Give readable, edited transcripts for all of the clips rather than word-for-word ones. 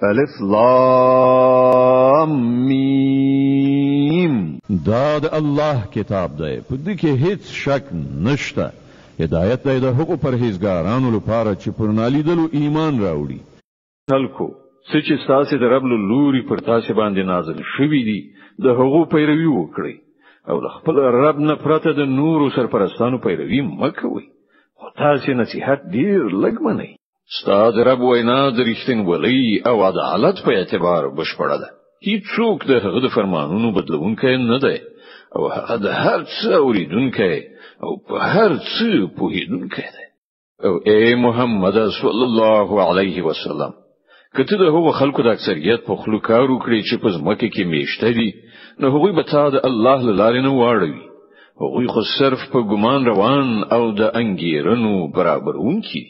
الف لام میم. دا د الله کتاب دی، په دې کې هیڅ شک نشته. هدایت دی د هغو پرهیزګارانو لپاره چې پر نالیدلو ایمان راوړي. خلکو څه چې تاسو د رب له لوري پر تاسو باندې نازل شوی دي د هغو پیروي وکړئ او د خپل رب نه پرته د نورو سرپرستانو پیروي مکوئ. خو تاسو نصيحت ډیر لږ منئ. ستاسو رب وینا د رښتینولۍ او عدالت په اعتبار بشپړه ده. هیڅوک د هغه د فرمانونو بدلونکی نه دی او هغه د هر څه اوریدونکی او په هر څه پوهیدونکی دی. او اے محمد صلی الله علیه وسلم، کته د هغو خلکو د اکثریت په خلو کار وکړي چې په ځمکه کې میشته دي، نو هغوی به تا د الله له لارې نه واړوي. هغوی خو صرف په ګمان روان او د انګیرنو برابرونکي.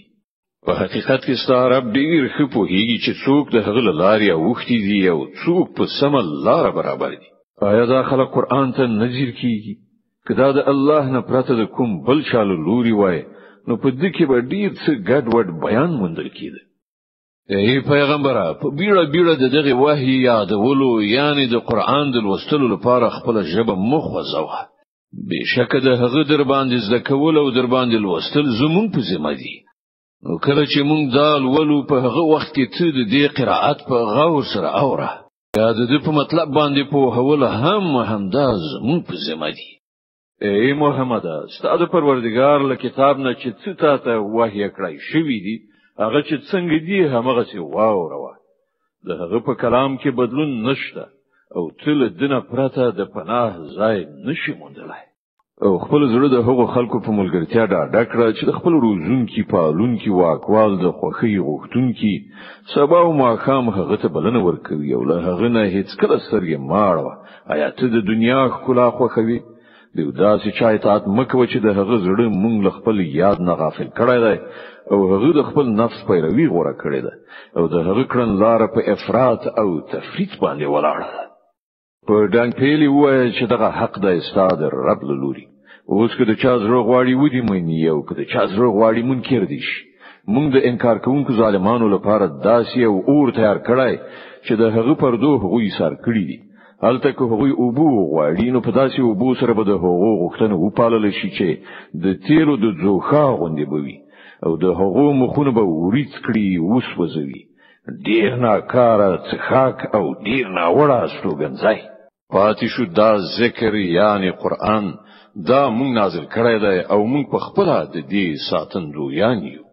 په حقیقت کې ستاسو رب ډیر ښه پوهیږي چې څوک د هغه له لارې اوښتي دي او څوک په سمه لار برابر دي. آیا دا خلک قرآن ته نظر کیږي؟ کدا د الله نه پرته د کوم بل چا له لوري وای نو په دې کې به ډیر څه ګډوډ بیان موندل کیده. ای پیغمبره، په بیړه دغه وحی یادولو یعنی د قرآن د لوستلو لپاره خپل ژبه مخوځوه. بشکه د هغه در باندې ذکول او در باندې لوستل زمون په ذمہ دي. نو کله چې مونږ دا لولو په هغه وخت کې ته د دې قرائت په غور سره اوره یا د دې په مطلب باندې په هول همدا زمون په ذمہ دي. ای محمد، ستاسو پروردگار له کتاب نه چې څه ته وحی کړی شوی دی هغه چې څنګه دی همغه څه واوره. د هغه په کلام کې بدلون نشته او تل دنه پرته د پناه ځای نشي موندلای. او خپل زړه د هغو خلکو په ملګرتیا ډاډه کړه چې د خپل روزونکي پالونکي واکوال د خوخي غوښتونکي سبا او ماښام هغه ته بلنه ورکوي او له هغه نه هیڅ کله سرګې ماړه. آیا ته د دنیا ښکلا خوښوي؟ د داسې چا اطاعت مکوه چې د هغه زړه مونږ له خپل یاد نه غافل کړی دی او هغه د خپل نفس پیروي غوړه کړی ده او د هغه کړنلاره په افراط او تفریط باندې ولاړه ده. په ډنګ پیلي وایي چې دغه حق د استاد رب له لوري. اوس که د چا زړه غواړي ودی مني او که د چا زړه غواړي منکر دي شي. موږ د انکار کوونکو ظالمانو لپاره داسې او اور تیار کړی چې د هغه پردو هغوی سر کړی دي. هلته که هغوی اوبو غواړي نو په داسې اوبو سره به د هغو غوښتنه وپالل شي چې د تیلو د ځوخا غوندې بوي او د هغو مخونه به وریځ کړي وسوځوي. ډیر ناکاره څښاک او ډیر ناوړه استوګنځای. پاتې شو دا ذکر یعنی قرآن دا مونږ نازل کړی دی او مونږ په خپل د دې ساتندویان یو.